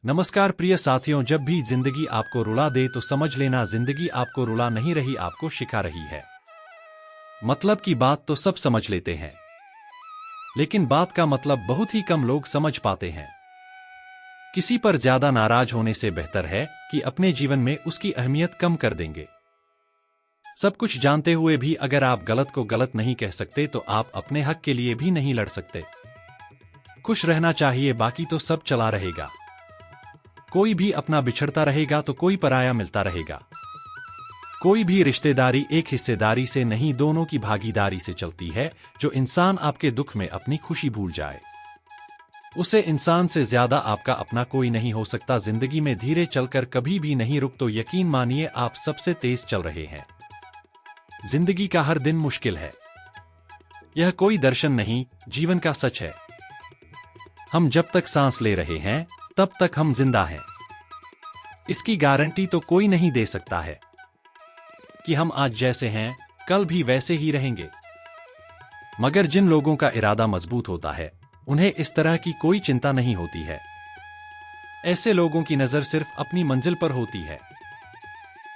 नमस्कार प्रिय साथियों, जब भी जिंदगी आपको रुला दे तो समझ लेना जिंदगी आपको रुला नहीं रही, आपको सिखा रही है। मतलब की बात तो सब समझ लेते हैं, लेकिन बात का मतलब बहुत ही कम लोग समझ पाते हैं। किसी पर ज्यादा नाराज होने से बेहतर है कि अपने जीवन में उसकी अहमियत कम कर देंगे। सब कुछ जानते हुए भी अगर आप गलत को गलत नहीं कह सकते तो आप अपने हक के लिए भी नहीं लड़ सकते। खुश रहना चाहिए, बाकी तो सब चला रहेगा। कोई भी अपना बिछड़ता रहेगा तो कोई पराया मिलता रहेगा। कोई भी रिश्तेदारी एक हिस्सेदारी से नहीं, दोनों की भागीदारी से चलती है। जो इंसान आपके दुख में अपनी खुशी भूल जाए, उसे इंसान से ज्यादा आपका अपना कोई नहीं हो सकता। जिंदगी में धीरे चलकर कभी भी नहीं रुक तो यकीन मानिए आप सबसे तेज चल रहे हैं। जिंदगी का हर दिन मुश्किल है, यह कोई दर्शन नहीं, जीवन का सच है। हम जब तक सांस ले रहे हैं तब तक हम जिंदा हैं। इसकी गारंटी तो कोई नहीं दे सकता है कि हम आज जैसे हैं कल भी वैसे ही रहेंगे। मगर जिन लोगों का इरादा मजबूत होता है उन्हें इस तरह की कोई चिंता नहीं होती है। ऐसे लोगों की नजर सिर्फ अपनी मंजिल पर होती है।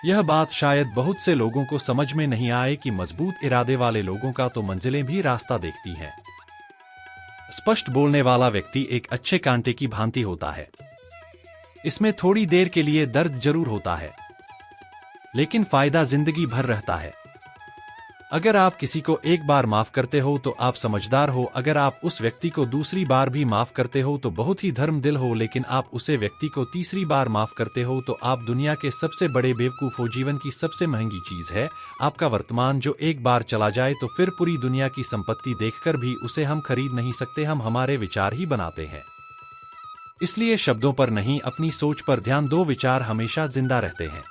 यह बात शायद बहुत से लोगों को समझ में नहीं आए कि मजबूत इरादे वाले लोगों का तो मंजिलें भी रास्ता देखती हैं। स्पष्ट बोलने वाला व्यक्ति एक अच्छे कांटे की भांति होता है। इसमें थोड़ी देर के लिए दर्द जरूर होता है, लेकिन फायदा जिंदगी भर रहता है। अगर आप किसी को एक बार माफ करते हो तो आप समझदार हो। अगर आप उस व्यक्ति को दूसरी बार भी माफ करते हो तो बहुत ही धर्म दिल हो। लेकिन आप उसे व्यक्ति को तीसरी बार माफ करते हो तो आप दुनिया के सबसे बड़े बेवकूफ हो। जीवन की सबसे महंगी चीज है आपका वर्तमान, जो एक बार चला जाए तो फिर पूरी दुनिया की संपत्ति देखकर भी उसे हम खरीद नहीं सकते। हम हमारे विचार ही बनाते हैं, इसलिए शब्दों पर नहीं अपनी सोच पर ध्यान दो। विचार हमेशा जिंदा रहते हैं।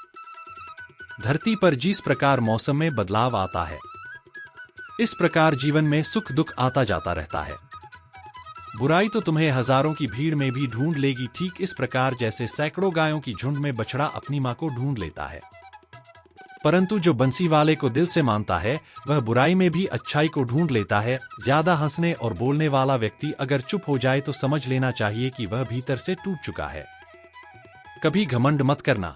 धरती पर जिस प्रकार मौसम में बदलाव आता है, इस प्रकार जीवन में सुख दुख आता जाता रहता है। बुराई तो तुम्हें हजारों की भीड़ में भी ढूंढ लेगी, ठीक इस प्रकार जैसे सैकड़ों गायों की झुंड में बछड़ा अपनी मां को ढूंढ लेता है। परंतु जो बंसी वाले को दिल से मानता है वह बुराई में भी अच्छाई को ढूंढ लेता है। ज्यादा हंसने और बोलने वाला व्यक्ति अगर चुप हो जाए तो समझ लेना चाहिए कि वह भीतर से टूट चुका है। कभी घमंड मत करना,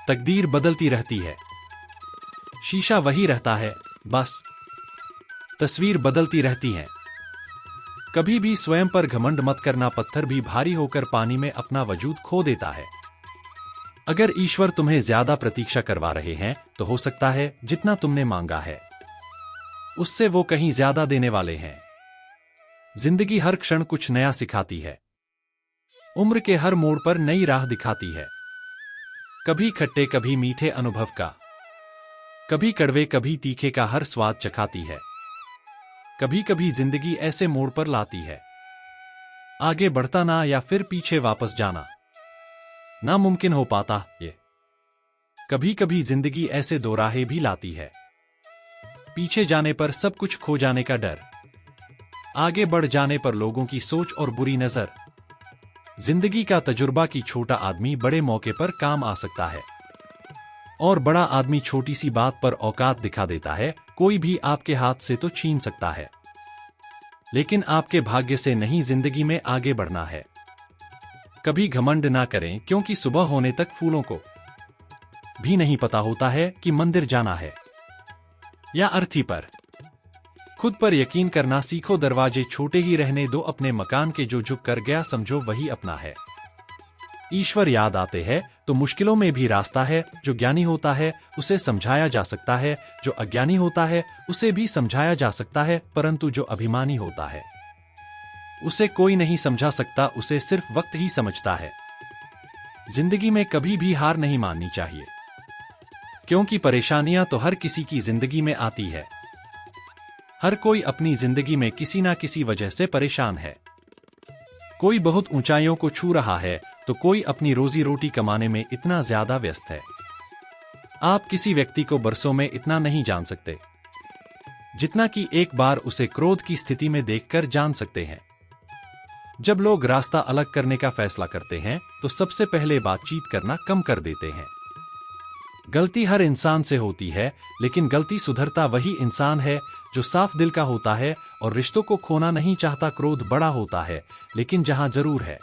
तकदीर बदलती रहती है, शीशा वही रहता है, बस तस्वीर बदलती रहती है। कभी भी स्वयं पर घमंड मत करना, पत्थर भी भारी होकर पानी में अपना वजूद खो देता है। अगर ईश्वर तुम्हें ज्यादा प्रतीक्षा करवा रहे हैं तो हो सकता है जितना तुमने मांगा है उससे वो कहीं ज्यादा देने वाले हैं। जिंदगी हर क्षण कुछ नया सिखाती है, उम्र के हर मोड़ पर नई राह दिखाती है। कभी खट्टे कभी मीठे अनुभव का, कभी कड़वे कभी तीखे का हर स्वाद चखाती है। कभी कभी जिंदगी ऐसे मोड़ पर लाती है, आगे बढ़ता ना या फिर पीछे वापस जाना नामुमकिन हो पाता ये। कभी कभी जिंदगी ऐसे दो राहें भी लाती है, पीछे जाने पर सब कुछ खो जाने का डर, आगे बढ़ जाने पर लोगों की सोच और बुरी नजर। जिंदगी का तजुर्बा कि छोटा आदमी बड़े मौके पर काम आ सकता है और बड़ा आदमी छोटी सी बात पर औकात दिखा देता है। कोई भी आपके हाथ से तो छीन सकता है, लेकिन आपके भाग्य से नहीं। जिंदगी में आगे बढ़ना है, कभी घमंड ना करें, क्योंकि सुबह होने तक फूलों को भी नहीं पता होता है कि मंदिर जाना है या अर्थी पर। खुद पर यकीन करना सीखो, दरवाजे छोटे ही रहने दो अपने मकान के। जो झुक कर गया समझो वही अपना है। ईश्वर याद आते हैं तो मुश्किलों में भी रास्ता है। जो ज्ञानी होता है उसे समझाया जा सकता है, जो अज्ञानी होता है उसे भी समझाया जा सकता है, परंतु जो अभिमानी होता है उसे कोई नहीं समझा सकता, उसे सिर्फ वक्त ही समझता है। जिंदगी में कभी भी हार नहीं माननी चाहिए, क्योंकि परेशानियां तो हर किसी की जिंदगी में आती है। हर कोई अपनी जिंदगी में किसी ना किसी वजह से परेशान है। कोई बहुत ऊंचाइयों को छू रहा है तो कोई अपनी रोजी रोटी कमाने में इतना ज्यादा व्यस्त है। आप किसी व्यक्ति को बरसों में इतना नहीं जान सकते जितना कि एक बार उसे क्रोध की स्थिति में देखकर जान सकते हैं। जब लोग रास्ता अलग करने का फैसला करते हैं तो सबसे पहले बातचीत करना कम कर देते हैं। गलती हर इंसान से होती है, लेकिन गलती सुधरता वही इंसान है जो साफ दिल का होता है और रिश्तों को खोना नहीं चाहता। क्रोध बड़ा होता है, लेकिन जहां जरूर है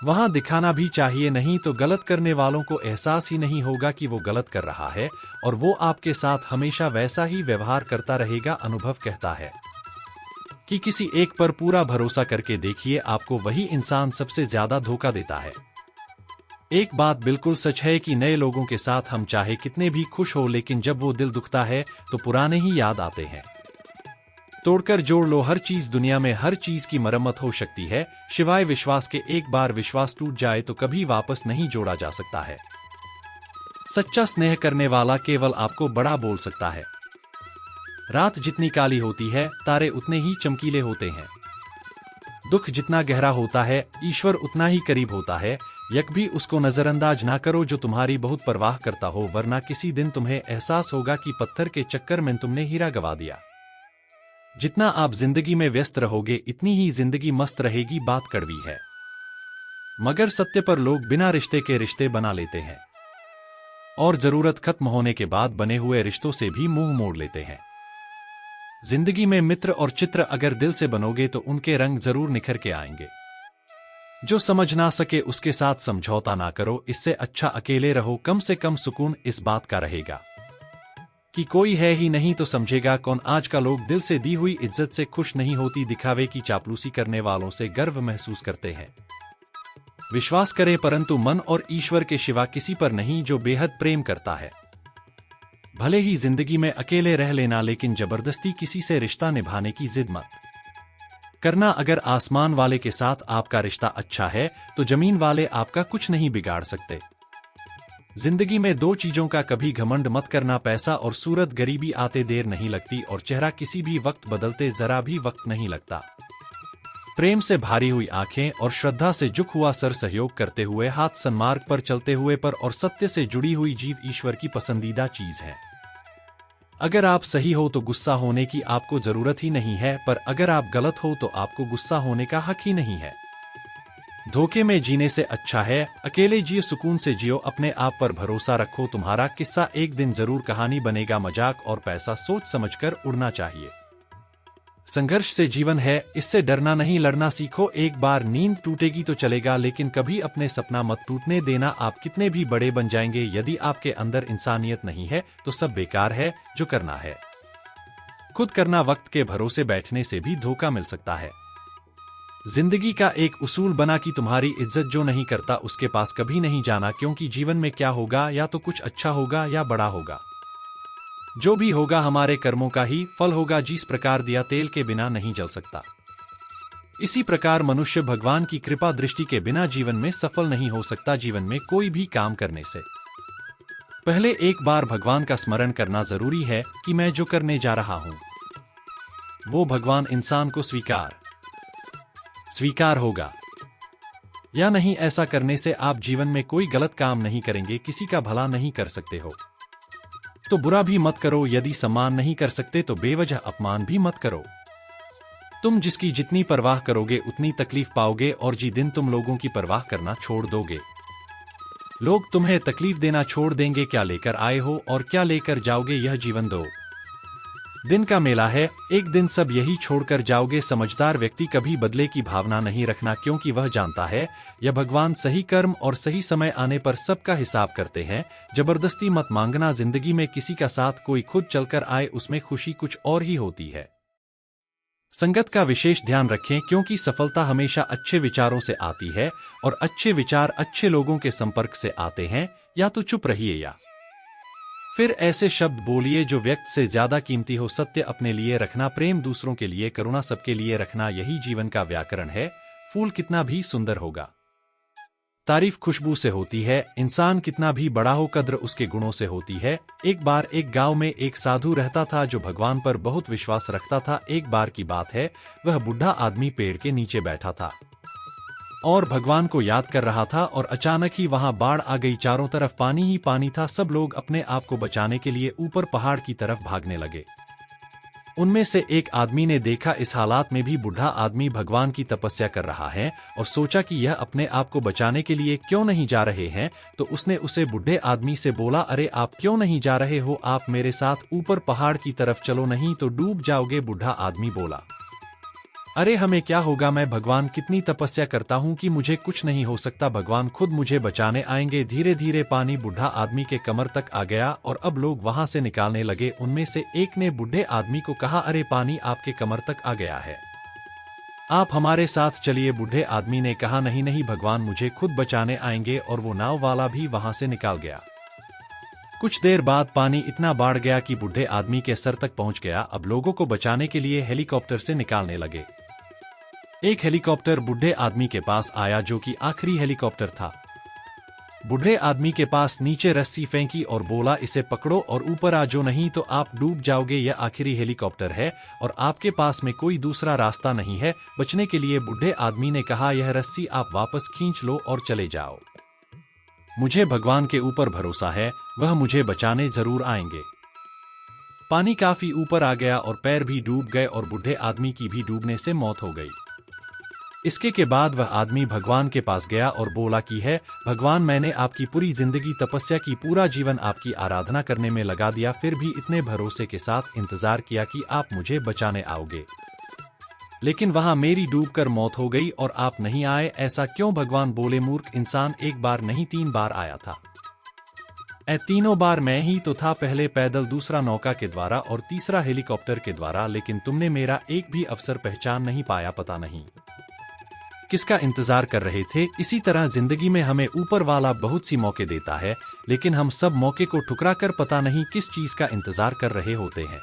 वहां दिखाना भी चाहिए, नहीं तो गलत करने वालों को एहसास ही नहीं होगा कि वो गलत कर रहा है और वो आपके साथ हमेशा वैसा ही व्यवहार करता रहेगा। अनुभव कहता है कि किसी एक पर पूरा भरोसा करके देखिए, आपको वही इंसान सबसे ज्यादा धोखा देता है। एक बात बिल्कुल सच है कि नए लोगों के साथ हम चाहे कितने भी खुश हो, लेकिन जब वो दिल दुखता है तो पुराने ही याद आते हैं। तोड़कर जोड़ लो हर चीज, दुनिया में हर चीज की मरम्मत हो सकती है शिवाय विश्वास के। एक बार विश्वास टूट जाए तो कभी वापस नहीं जोड़ा जा सकता है। सच्चा स्नेह करने वाला केवल आपको बड़ा बोल सकता है। रात जितनी काली होती है, तारे उतने ही चमकीले होते हैं। दुख जितना गहरा होता है, ईश्वर उतना ही करीब होता है। यक भी उसको नजरअंदाज ना करो जो तुम्हारी बहुत परवाह करता हो, वरना किसी दिन तुम्हें एहसास होगा कि पत्थर के चक्कर में तुमने हीरा गवा दिया। जितना आप जिंदगी में व्यस्त रहोगे, इतनी ही जिंदगी मस्त रहेगी। बात कड़वी है, मगर सत्य पर लोग बिना रिश्ते के रिश्ते बना लेते हैं और जरूरत खत्म होने के बाद बने हुए रिश्तों से भी मुंह मोड़ लेते हैं। जिंदगी में मित्र और चित्र अगर दिल से बनोगे तो उनके रंग जरूर निखर के आएंगे। जो समझ ना सके उसके साथ समझौता ना करो, इससे अच्छा अकेले रहो। कम से कम सुकून इस बात का रहेगा कि कोई है ही नहीं तो समझेगा कौन। आज का लोग दिल से दी हुई इज्जत से खुश नहीं होती, दिखावे की चापलूसी करने वालों से गर्व महसूस करते हैं। विश्वास करें परंतु मन और ईश्वर के सिवा किसी पर नहीं जो बेहद प्रेम करता है। भले ही जिंदगी में अकेले रह लेना, लेकिन जबरदस्ती किसी से रिश्ता निभाने की जिद मत करना। अगर आसमान वाले के साथ आपका रिश्ता अच्छा है तो जमीन वाले आपका कुछ नहीं बिगाड़ सकते। जिंदगी में दो चीजों का कभी घमंड मत करना, पैसा और सूरत। गरीबी आते देर नहीं लगती और चेहरा किसी भी वक्त बदलते जरा भी वक्त नहीं लगता। प्रेम से भारी हुई आंखें और श्रद्धा से झुक हुआ सर, सहयोग करते हुए हाथ, सन्मार्ग पर चलते हुए पर और सत्य से जुड़ी हुई जीव ईश्वर की पसंदीदा चीज है। अगर आप सही हो तो गुस्सा होने की आपको जरूरत ही नहीं है, पर अगर आप गलत हो तो आपको गुस्सा होने का हक ही नहीं है। धोखे में जीने से अच्छा है अकेले जियो, सुकून से जियो, अपने आप पर भरोसा रखो। तुम्हारा किस्सा एक दिन जरूर कहानी बनेगा। मजाक और पैसा सोच समझकर उड़ना चाहिए। संघर्ष से जीवन है, इससे डरना नहीं, लड़ना सीखो। एक बार नींद टूटेगी तो चलेगा, लेकिन कभी अपने सपना मत टूटने देना। आप कितने भी बड़े बन जाएंगे, यदि आपके अंदर इंसानियत नहीं है तो सब बेकार है जो करना है। खुद करना, वक्त के भरोसे बैठने से भी धोखा मिल सकता है। जिंदगी का एक उसूल बना कि तुम्हारी इज्जत जो नहीं करता उसके पास कभी नहीं जाना, क्योंकि जीवन में क्या होगा, या तो कुछ अच्छा होगा या बड़ा होगा। जो भी होगा हमारे कर्मों का ही फल होगा। जिस प्रकार दिया तेल के बिना नहीं जल सकता, इसी प्रकार मनुष्य भगवान की कृपा दृष्टि के बिना जीवन में सफल नहीं हो सकता। जीवन में कोई भी काम करने से पहले एक बार भगवान का स्मरण करना जरूरी है कि मैं जो करने जा रहा हूं वो भगवान इंसान को स्वीकार होगा या नहीं। ऐसा करने से आप जीवन में कोई गलत काम नहीं करेंगे, किसी का भला नहीं कर सकते हो तो बुरा भी मत करो। यदि सम्मान नहीं कर सकते तो बेवजह अपमान भी मत करो। तुम जिसकी जितनी परवाह करोगे उतनी तकलीफ पाओगे, और जिस दिन तुम लोगों की परवाह करना छोड़ दोगे, लोग तुम्हें तकलीफ देना छोड़ देंगे। क्या लेकर आए हो और क्या लेकर जाओगे, यह जीवन दो दिन का मेला है, एक दिन सब यही छोड़कर जाओगे। समझदार व्यक्ति कभी बदले की भावना नहीं रखना, क्योंकि वह जानता है यह भगवान सही कर्म और सही समय आने पर सबका हिसाब करते हैं। जबरदस्ती मत मांगना, जिंदगी में किसी का साथ कोई खुद चलकर आए उसमें खुशी कुछ और ही होती है। संगत का विशेष ध्यान रखें, क्योंकि सफलता हमेशा अच्छे विचारों से आती है और अच्छे विचार अच्छे लोगों के संपर्क से आते हैं। या तो चुप रहिए या फिर ऐसे शब्द बोलिए जो व्यक्त से ज्यादा कीमती हो। सत्य अपने लिए रखना, प्रेम दूसरों के लिए, करुणा सबके लिए रखना, यही जीवन का व्याकरण है। फूल कितना भी सुंदर होगा, तारीफ खुशबू से होती है। इंसान कितना भी बड़ा हो, कद्र उसके गुणों से होती है। एक बार एक गांव में एक साधु रहता था जो भगवान पर बहुत विश्वास रखता था। एक बार की बात है, वह बुढ़ा आदमी पेड़ के नीचे बैठा था और भगवान को याद कर रहा था, और अचानक ही वहां बाढ़ आ गई। चारों तरफ पानी ही पानी था। सब लोग अपने आप को बचाने के लिए ऊपर पहाड़ की तरफ भागने लगे। उनमें से एक आदमी ने देखा इस हालात में भी बूढ़ा आदमी भगवान की तपस्या कर रहा है, और सोचा कि यह अपने आप को बचाने के लिए क्यों नहीं जा रहे हैं। तो उसने उसे बूढ़े आदमी से बोला, अरे आप क्यों नहीं जा रहे हो, आप मेरे साथ ऊपर पहाड़ की तरफ चलो, नहीं तो डूब जाओगे। बूढ़ा आदमी बोला, अरे हमें क्या होगा, मैं भगवान कितनी तपस्या करता हूँ कि मुझे कुछ नहीं हो सकता, भगवान खुद मुझे बचाने आएंगे। धीरे धीरे पानी बूढ़ा आदमी के कमर तक आ गया और अब लोग वहां से निकालने लगे। उनमें से एक ने बूढ़े आदमी को कहा, अरे पानी आपके कमर तक आ गया है, आप हमारे साथ चलिए। बूढ़े आदमी ने कहा, नहीं नहीं, भगवान मुझे खुद बचाने आएंगे, और वो नाव वाला भी वहां से निकाल गया। कुछ देर बाद पानी इतना बढ़ गया कि बूढ़े आदमी के सर तक पहुंच गया। अब लोगों को बचाने के लिए हेलीकॉप्टर से निकालने लगे। एक हेलीकॉप्टर बूढ़े आदमी के पास आया, जो कि आखिरी हेलीकॉप्टर था। बूढ़े आदमी के पास नीचे रस्सी फेंकी और बोला, इसे पकड़ो और ऊपर आ जाओ, नहीं तो आप डूब जाओगे। यह आखिरी हेलीकॉप्टर है और आपके पास में कोई दूसरा रास्ता नहीं है बचने के लिए। बूढ़े आदमी ने कहा, यह रस्सी आप वापस खींच लो और चले जाओ, मुझे भगवान के ऊपर भरोसा है, वह मुझे बचाने जरूर आएंगे। पानी काफी ऊपर आ गया और पैर भी डूब गए और बूढ़े आदमी की भी डूबने से मौत हो गई। इसके के बाद वह आदमी भगवान के पास गया और बोला कि है भगवान, मैंने आपकी पूरी जिंदगी तपस्या की, पूरा जीवन आपकी आराधना करने में लगा दिया, फिर भी इतने भरोसे के साथ इंतजार किया कि आप मुझे बचाने आओगे, लेकिन वहां मेरी डूबकर मौत हो गई और आप नहीं आए, ऐसा क्यों? भगवान बोले, मूर्ख इंसान, एक बार नहीं 3 बार आया था। तीनों बार मैं ही तो था, पहले पैदल, दूसरा नौका के द्वारा और तीसरा हेलीकॉप्टर के द्वारा, लेकिन तुमने मेरा एक भी अवसर पहचान नहीं पाया, पता नहीं किसका इंतजार कर रहे थे। इसी तरह जिंदगी में हमें ऊपर वाला बहुत सी मौके देता है, लेकिन हम सब मौके को ठुकरा कर पता नहीं किस चीज का इंतजार कर रहे होते हैं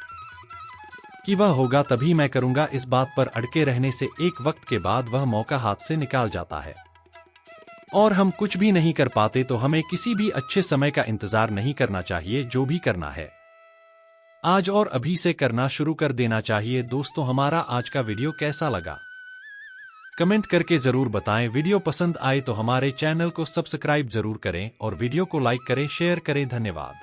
कि वह होगा तभी मैं करूंगा। इस बात पर अड़के रहने से एक वक्त के बाद वह मौका हाथ से निकाल जाता है और हम कुछ भी नहीं कर पाते। तो हमें किसी भी अच्छे समय का इंतजार नहीं करना चाहिए, जो भी करना है आज और अभी से करना शुरू कर देना चाहिए। दोस्तों, हमारा आज का वीडियो कैसा लगा कमेंट करके जरूर बताएं। वीडियो पसंद आए तो हमारे चैनल को सब्सक्राइब जरूर करें और वीडियो को लाइक करें, शेयर करें। धन्यवाद।